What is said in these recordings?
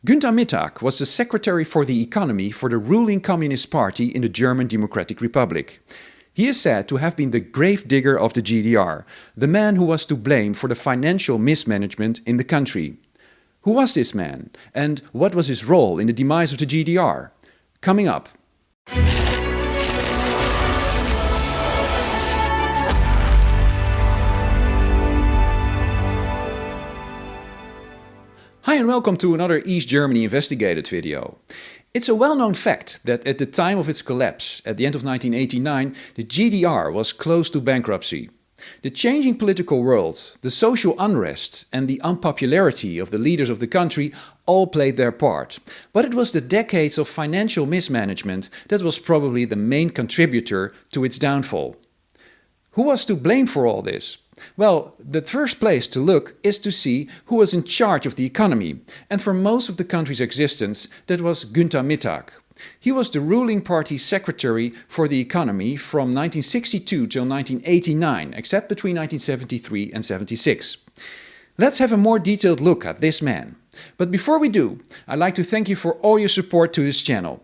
Günter Mittag was the Secretary for the Economy for the ruling Communist Party in the German Democratic Republic. He is said to have been the gravedigger of the GDR, the man who was to blame for the financial mismanagement in the country. Who was this man, and what was his role in the demise of the GDR? Coming up. Hi and welcome to another East Germany Investigated video. It's a well-known fact that at the time of its collapse, at the end of 1989, the GDR was close to bankruptcy. The changing political world, the social unrest and the unpopularity of the leaders of the country all played their part. But it was the decades of financial mismanagement that was probably the main contributor to its downfall. Who was to blame for all this? Well, the first place to look is to see who was in charge of the economy, and for most of the country's existence that was Günter Mittag. He was the ruling party's secretary for the economy from 1962 till 1989, except between 1973 and 76. Let's have a more detailed look at this man. But before we do, I'd like to thank you for all your support to this channel.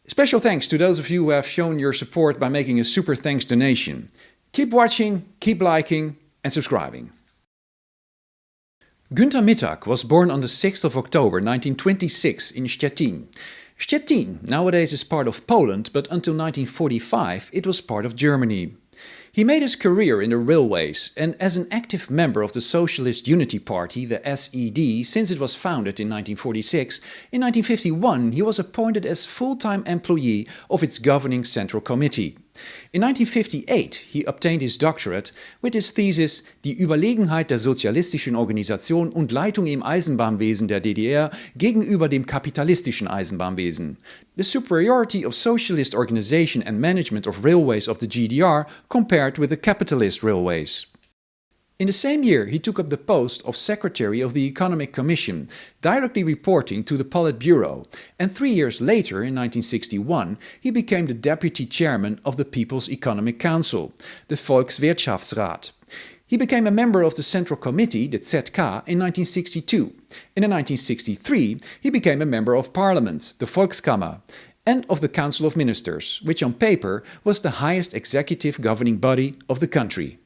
Special thanks to those of you who have shown your support by making a super thanks donation. Keep watching, keep liking and subscribing. Günter Mittag was born on the 6th of October 1926 in Stettin. Stettin nowadays is part of Poland, but until 1945 it was part of Germany. He made his career in the railways and as an active member of the Socialist Unity Party, the SED, since it was founded in 1946, in 1951 he was appointed as full-time employee of its governing Central Committee. In 1958 he obtained his doctorate with his thesis Die Überlegenheit der sozialistischen Organisation und Leitung im Eisenbahnwesen der DDR gegenüber dem kapitalistischen Eisenbahnwesen. The superiority of socialist organization and management of railways of the GDR compared with the capitalist railways. In the same year he took up the post of Secretary of the Economic Commission, directly reporting to the Politburo, and 3 years later, in 1961, he became the Deputy Chairman of the People's Economic Council, the Volkswirtschaftsrat. He became a member of the Central Committee, the ZK, in 1962. In 1963 he became a member of Parliament, the Volkskammer, and of the Council of Ministers, which on paper was the highest executive governing body of the country.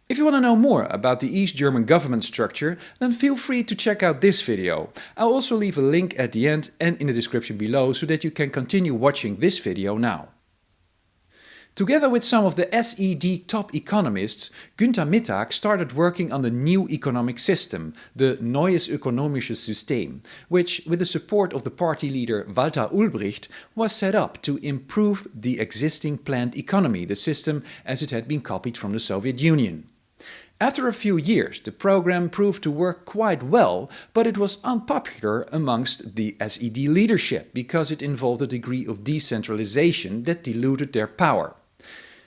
If you want to know more about the East German government structure, then feel free to check out this video. I'll also leave a link at the end and in the description below so that you can continue watching this video now. Together with some of the SED top economists, Günter Mittag started working on the new economic system, the Neues Ökonomisches System, which, with the support of the party leader Walter Ulbricht, was set up to improve the existing planned economy, the system as it had been copied from the Soviet Union. After a few years, the program proved to work quite well, but it was unpopular amongst the SED leadership because it involved a degree of decentralization that diluted their power.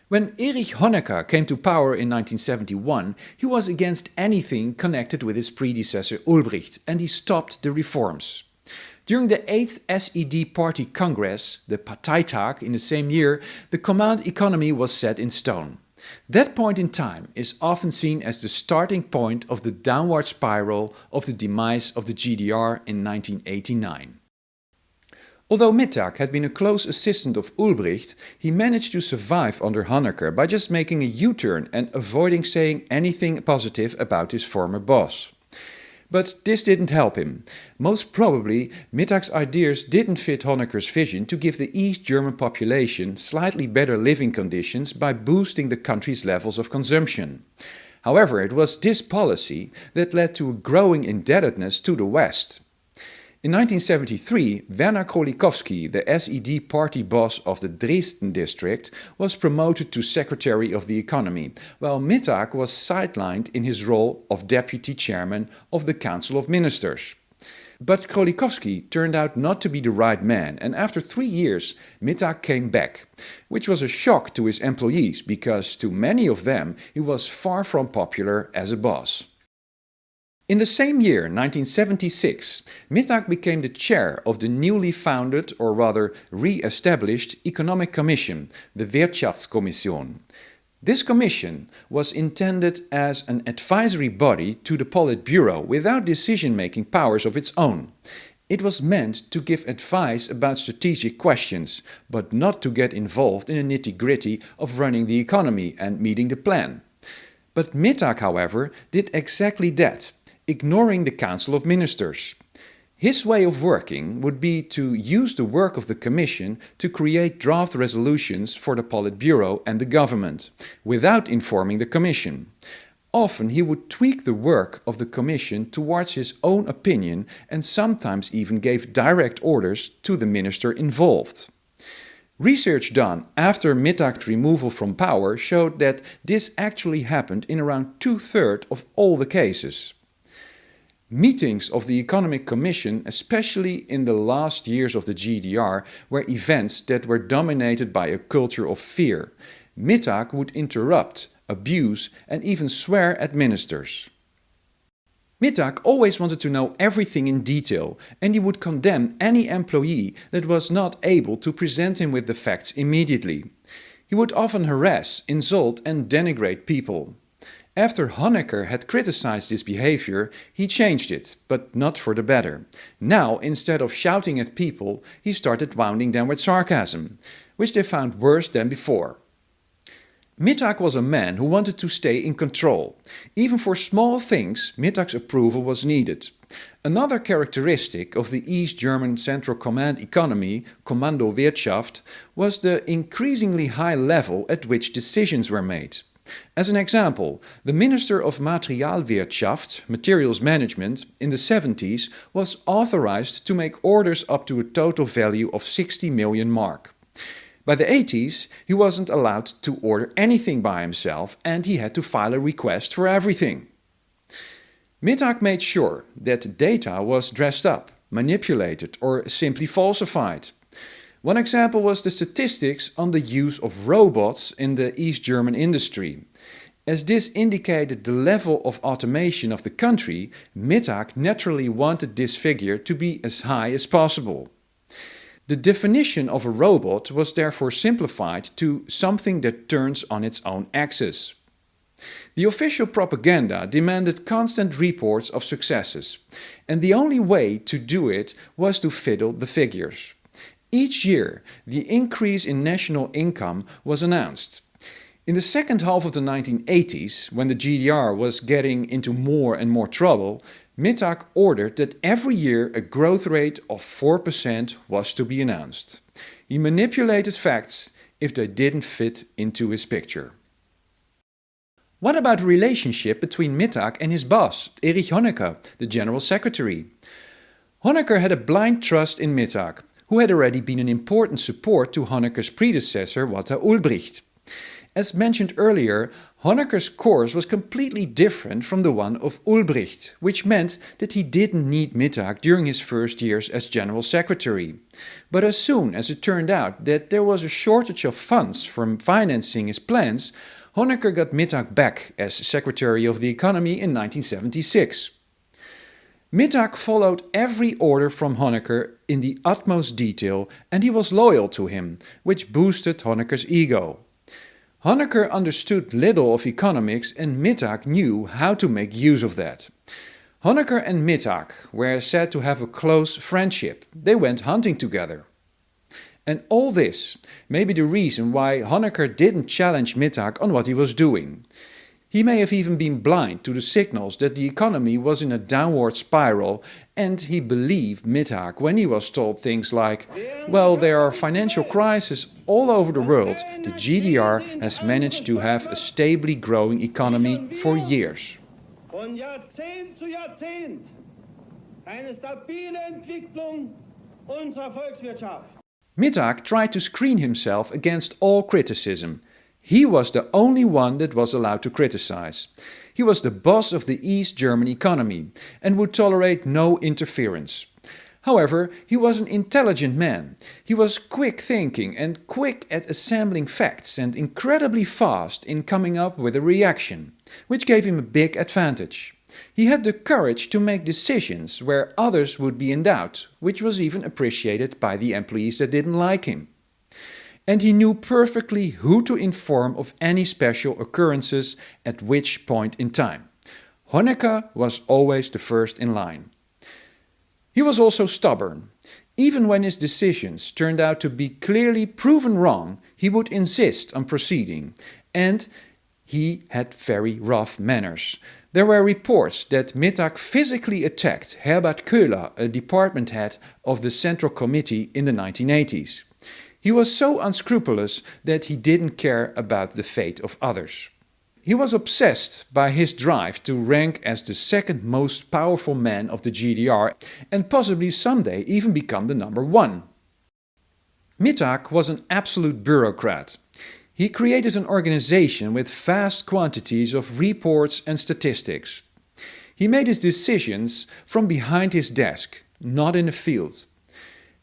When Erich Honecker came to power in 1971, he was against anything connected with his predecessor Ulbricht, and he stopped the reforms. During the 8th SED Party Congress, the Parteitag, in the same year, the command economy was set in stone. That point in time is often seen as the starting point of the downward spiral of the demise of the GDR in 1989. Although Mittag had been a close assistant of Ulbricht, he managed to survive under Honecker by just making a U-turn and avoiding saying anything positive about his former boss. But this didn't help him. Most probably, Mittag's ideas didn't fit Honecker's vision to give the East German population slightly better living conditions by boosting the country's levels of consumption. However, it was this policy that led to a growing indebtedness to the West. In 1973, Werner Krolikowski, the SED party boss of the Dresden district, was promoted to Secretary of the Economy, while Mittag was sidelined in his role of Deputy Chairman of the Council of Ministers. But Krolikowski turned out not to be the right man, and after 3 years, Mittag came back, which was a shock to his employees because to many of them he was far from popular as a boss. In the same year, 1976, Mittag became the chair of the newly founded, or rather re-established, Economic Commission, the Wirtschaftskommission. This commission was intended as an advisory body to the Politburo without decision-making powers of its own. It was meant to give advice about strategic questions, but not to get involved in the nitty-gritty of running the economy and meeting the plan. But Mittag, however, did exactly that, ignoring the Council of Ministers. His way of working would be to use the work of the Commission to create draft resolutions for the Politburo and the government, without informing the Commission. Often he would tweak the work of the Commission towards his own opinion and sometimes even gave direct orders to the minister involved. Research done after Mittag's removal from power showed that this actually happened in around 2/3 of all the cases. Meetings of the Economic Commission, especially in the last years of the GDR, were events that were dominated by a culture of fear. Mittag would interrupt, abuse and even swear at ministers. Mittag always wanted to know everything in detail, and he would condemn any employee that was not able to present him with the facts immediately. He would often harass, insult and denigrate people. After Honecker had criticized this behavior, he changed it, but not for the better. Now, instead of shouting at people, he started wounding them with sarcasm, which they found worse than before. Mittag was a man who wanted to stay in control. Even for small things, Mittag's approval was needed. Another characteristic of the East German Central Command economy, Kommandowirtschaft, was the increasingly high level at which decisions were made. As an example, the Minister of Materialwirtschaft, Materials Management, in the 70s was authorized to make orders up to a total value of 60 million mark. By the 80s, he wasn't allowed to order anything by himself and he had to file a request for everything. Mittag made sure that data was dressed up, manipulated or simply falsified. One example was the statistics on the use of robots in the East German industry. As this indicated the level of automation of the country, Mittag naturally wanted this figure to be as high as possible. The definition of a robot was therefore simplified to something that turns on its own axis. The official propaganda demanded constant reports of successes, and the only way to do it was to fiddle the figures. Each year, the increase in national income was announced. In the second half of the 1980s, when the GDR was getting into more and more trouble, Mittag ordered that every year a growth rate of 4% was to be announced. He manipulated facts if they didn't fit into his picture. What about the relationship between Mittag and his boss, Erich Honecker, the General Secretary? Honecker had a blind trust in Mittag, who had already been an important support to Honecker's predecessor, Walter Ulbricht. As mentioned earlier, Honecker's course was completely different from the one of Ulbricht, which meant that he didn't need Mittag during his first years as General Secretary. But as soon as it turned out that there was a shortage of funds for financing his plans, Honecker got Mittag back as Secretary of the Economy in 1976. Mittag followed every order from Honecker in the utmost detail and he was loyal to him, which boosted Honecker's ego. Honecker understood little of economics and Mittag knew how to make use of that. Honecker and Mittag were said to have a close friendship. They went hunting together. And all this may be the reason why Honecker didn't challenge Mittag on what he was doing. He may have even been blind to the signals that the economy was in a downward spiral, and he believed Mittag when he was told things like, well, there are financial crises all over the world. The GDR has managed to have a stably growing economy for years. Von Jahrzehnt zu Jahrzehnt eine stabile Entwicklung unserer Volkswirtschaft. Mittag tried to screen himself against all criticism. He was the only one that was allowed to criticize. He was the boss of the East German economy and would tolerate no interference. However, he was an intelligent man. He was quick thinking and quick at assembling facts and incredibly fast in coming up with a reaction, which gave him a big advantage. He had the courage to make decisions where others would be in doubt, which was even appreciated by the employees that didn't like him. and he knew perfectly who to inform of any special occurrences at which point in time. Honecker was always the first in line. He was also stubborn. Even when his decisions turned out to be clearly proven wrong, he would insist on proceeding, and he had very rough manners. There were reports that Mittag physically attacked Herbert Köhler, a department head of the Central Committee in the 1980s. He was so unscrupulous that he didn't care about the fate of others. He was obsessed by his drive to rank as the second most powerful man of the GDR and possibly someday even become the number one. Mittag was an absolute bureaucrat. He created an organization with vast quantities of reports and statistics. He made his decisions from behind his desk, not in the field.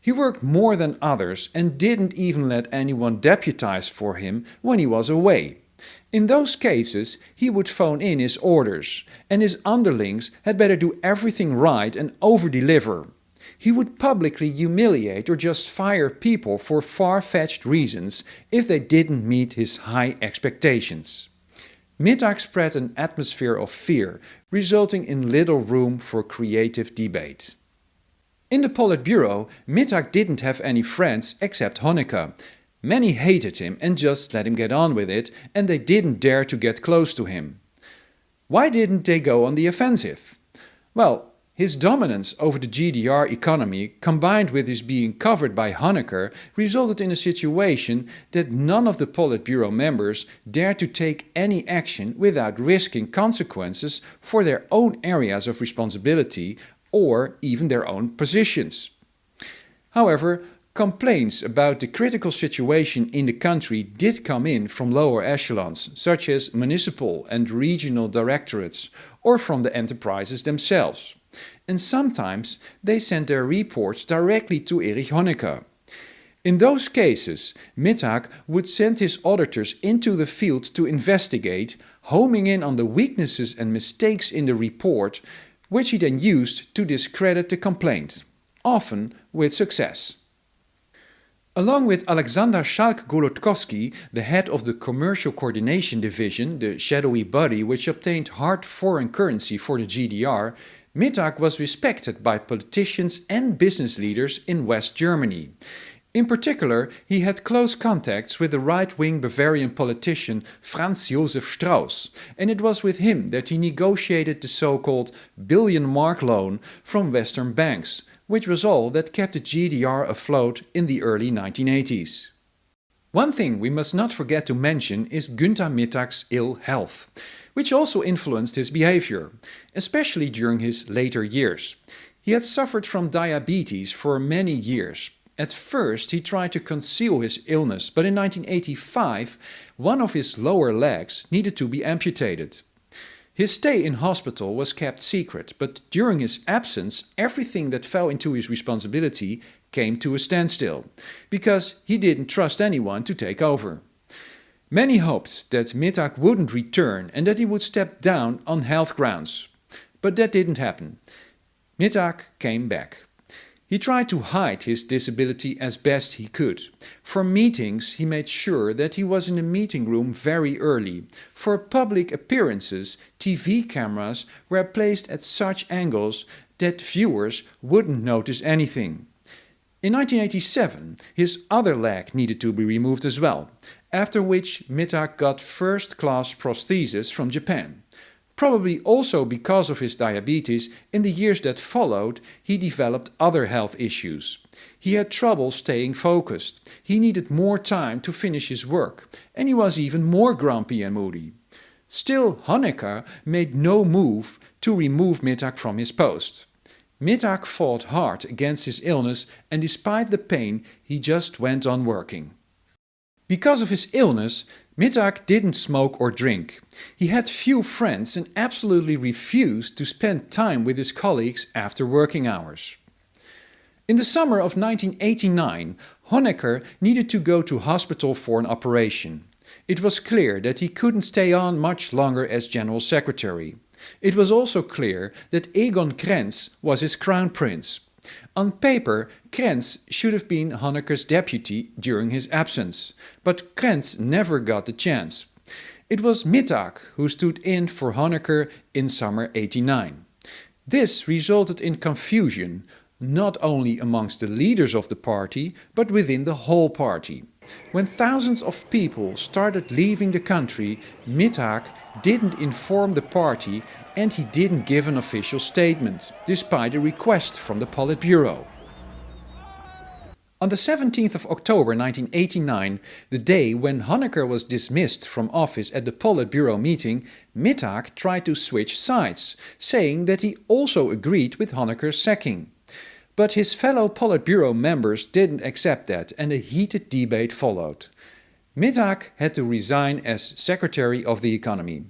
He worked more than others and didn't even let anyone deputize for him when he was away. In those cases, he would phone in his orders, and his underlings had better do everything right and over-deliver. He would publicly humiliate or just fire people for far-fetched reasons if they didn't meet his high expectations. Mittag spread an atmosphere of fear, resulting in little room for creative debate. In the Politburo, Mittag didn't have any friends except Honecker. Many hated him and just let him get on with it, and they didn't dare to get close to him. Why didn't they go on the offensive? Well, his dominance over the GDR economy, combined with his being covered by Honecker, resulted in a situation that none of the Politburo members dared to take any action without risking consequences for their own areas of responsibility or even their own positions. However, complaints about the critical situation in the country did come in from lower echelons, such as municipal and regional directorates, or from the enterprises themselves. And sometimes they sent their reports directly to Erich Honecker. In those cases, Mittag would send his auditors into the field to investigate, homing in on the weaknesses and mistakes in the report, which he then used to discredit the complaint, often with success. Along with Alexander Schalk-Golodkowski, the head of the Commercial Coordination Division, the shadowy body which obtained hard foreign currency for the GDR, Mittag was respected by politicians and business leaders in West Germany. In particular, he had close contacts with the right-wing Bavarian politician Franz Josef Strauss, and it was with him that he negotiated the so-called billion-mark loan from Western banks, which was all that kept the GDR afloat in the early 1980s. One thing we must not forget to mention is Günter Mittag's ill health, which also influenced his behavior, especially during his later years. He had suffered from diabetes for many years. At first he tried to conceal his illness, but in 1985 one of his lower legs needed to be amputated. His stay in hospital was kept secret, but during his absence everything that fell into his responsibility came to a standstill, because he didn't trust anyone to take over. Many hoped that Mittag wouldn't return and that he would step down on health grounds. But that didn't happen. Mittag came back. He tried to hide his disability as best he could. For meetings, he made sure that he was in the meeting room very early. For public appearances, TV cameras were placed at such angles that viewers wouldn't notice anything. In 1987, his other leg needed to be removed as well, after which Mittag got first-class prosthesis from Japan. Probably also because of his diabetes, in the years that followed, he developed other health issues. He had trouble staying focused, he needed more time to finish his work, and he was even more grumpy and moody. Still, Honecker made no move to remove Mittag from his post. Mittag fought hard against his illness, and despite the pain, he just went on working. Because of his illness, Mittag didn't smoke or drink. He had few friends and absolutely refused to spend time with his colleagues after working hours. In the summer of 1989, Honecker needed to go to hospital for an operation. It was clear that he couldn't stay on much longer as General Secretary. It was also clear that Egon Krenz was his crown prince. On paper, Krenz should have been Honecker's deputy during his absence, but Krenz never got the chance. It was Mittag who stood in for Honecker in summer 89. This resulted in confusion, not only amongst the leaders of the party, but within the whole party. When thousands of people started leaving the country, Mittag didn't inform the party and he didn't give an official statement, despite a request from the Politburo. On the 17th of October 1989, the day when Honecker was dismissed from office at the Politburo meeting, Mittag tried to switch sides, saying that he also agreed with Honecker's sacking. But his fellow Politburo members didn't accept that and a heated debate followed. Mittag had to resign as Secretary of the Economy.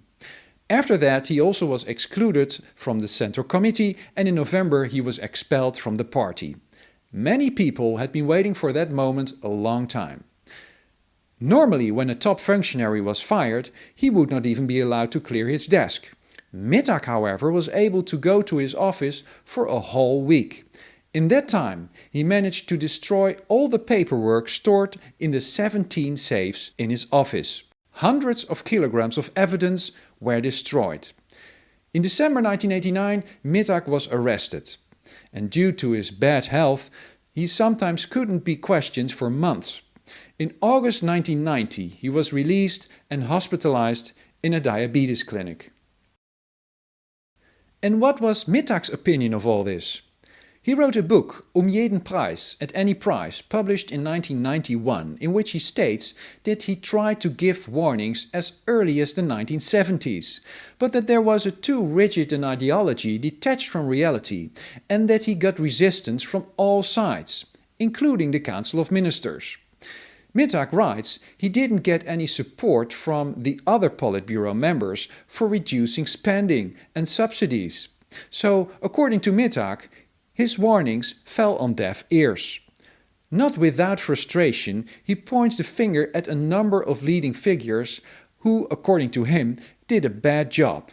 After that he also was excluded from the Central Committee and in November he was expelled from the party. Many people had been waiting for that moment a long time. Normally when a top functionary was fired, he would not even be allowed to clear his desk. Mittag, however, was able to go to his office for a whole week. In that time, he managed to destroy all the paperwork stored in the 17 safes in his office. Hundreds of kilograms of evidence were destroyed. In December 1989, Mittag was arrested. And due to his bad health, he sometimes couldn't be questioned for months. In August 1990, he was released and hospitalized in a diabetes clinic. And what was Mittag's opinion of all this? He wrote a book, jeden Preis, at any price, published in 1991, in which he states that he tried to give warnings as early as the 1970s, but that there was a too rigid an ideology detached from reality, and that he got resistance from all sides, including the Council of Ministers. Mittag writes he didn't get any support from the other Politburo members for reducing spending and subsidies. So, according to Mittag, his warnings fell on deaf ears. Not without frustration, he points the finger at a number of leading figures who, according to him, did a bad job.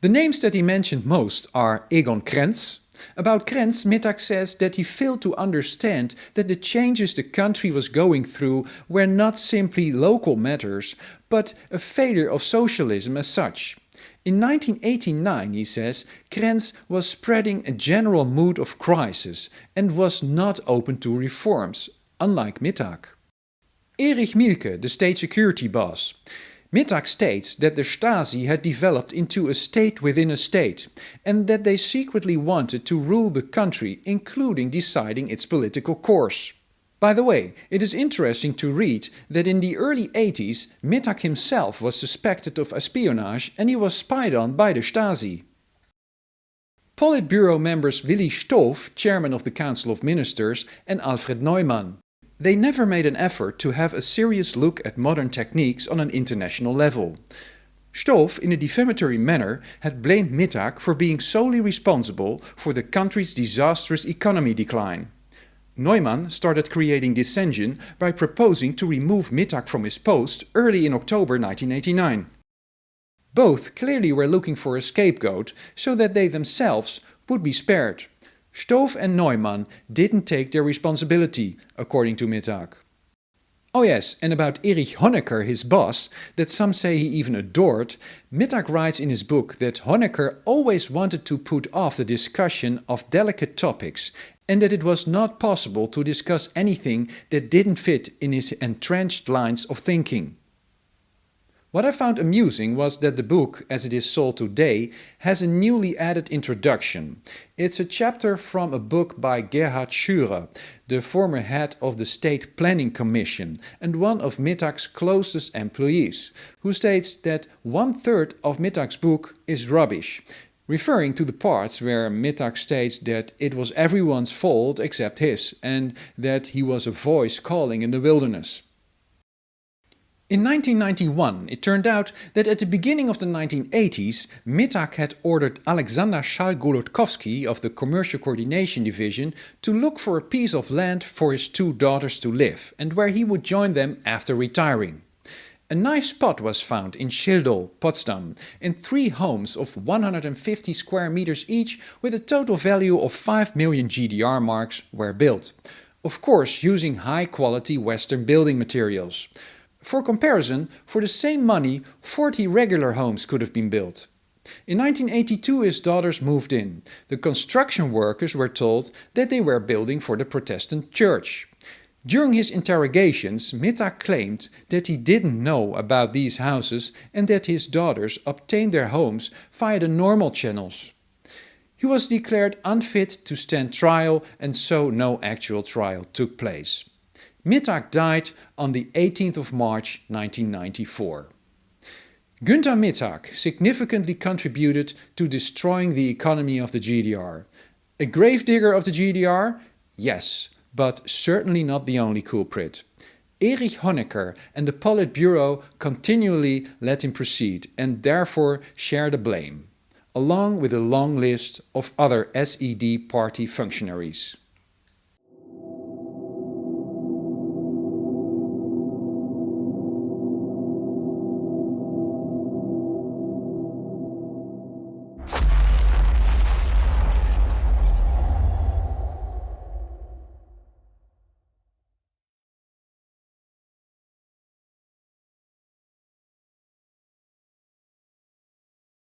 The names that he mentioned most are Egon Krenz. About Krenz, Mittag says that he failed to understand that the changes the country was going through were not simply local matters, but a failure of socialism as such. In 1989, he says, Krenz was spreading a general mood of crisis and was not open to reforms, unlike Mittag. Erich Mielke, the state security boss. Mittag states that the Stasi had developed into a state within a state and that they secretly wanted to rule the country, including deciding its political course. By the way, it is interesting to read that in the early 80s, Mittag himself was suspected of espionage and he was spied on by the Stasi. Politburo members Willi Stoph, chairman of the Council of Ministers, and Alfred Neumann. They never made an effort to have a serious look at modern techniques on an international level. Stoph, in a defamatory manner, had blamed Mittag for being solely responsible for the country's disastrous economy decline. Neumann started creating dissension by proposing to remove Mittag from his post early in October 1989. Both clearly were looking for a scapegoat so that they themselves would be spared. Stoph and Neumann didn't take their responsibility, according to Mittag. Oh yes, and about Erich Honecker, his boss, that some say he even adored, Mittag writes in his book that Honecker always wanted to put off the discussion of delicate topics and that it was not possible to discuss anything that didn't fit in his entrenched lines of thinking. What I found amusing was that the book, as it is sold today, has a newly added introduction. It's a chapter from a book by Gerhard Schürer, the former head of the State Planning Commission and one of Mittag's closest employees, who states that 1/3 of Mittag's book is rubbish, referring to the parts where Mittag states that it was everyone's fault except his, and that he was a voice calling in the wilderness. In 1991, it turned out that at the beginning of the 1980s, Mittag had ordered Alexander Schall-Golodkowski of the Commercial Coordination Division to look for a piece of land for his 2 daughters to live and where he would join them after retiring. A nice spot was found in Schildau, Potsdam, and 3 homes of 150 square meters each with a total value of 5 million GDR marks were built. Of course, using high-quality Western building materials. For comparison, for the same money, 40 regular homes could have been built. In 1982 his daughters moved in. The construction workers were told that they were building for the Protestant church. During his interrogations, Mittag claimed that he didn't know about these houses and that his daughters obtained their homes via the normal channels. He was declared unfit to stand trial and so no actual trial took place. Mittag died on the 18th of March 1994. Günter Mittag significantly contributed to destroying the economy of the GDR. A gravedigger of the GDR? Yes, but certainly not the only culprit. Erich Honecker and the Politburo continually let him proceed and therefore share the blame, along with a long list of other SED party functionaries.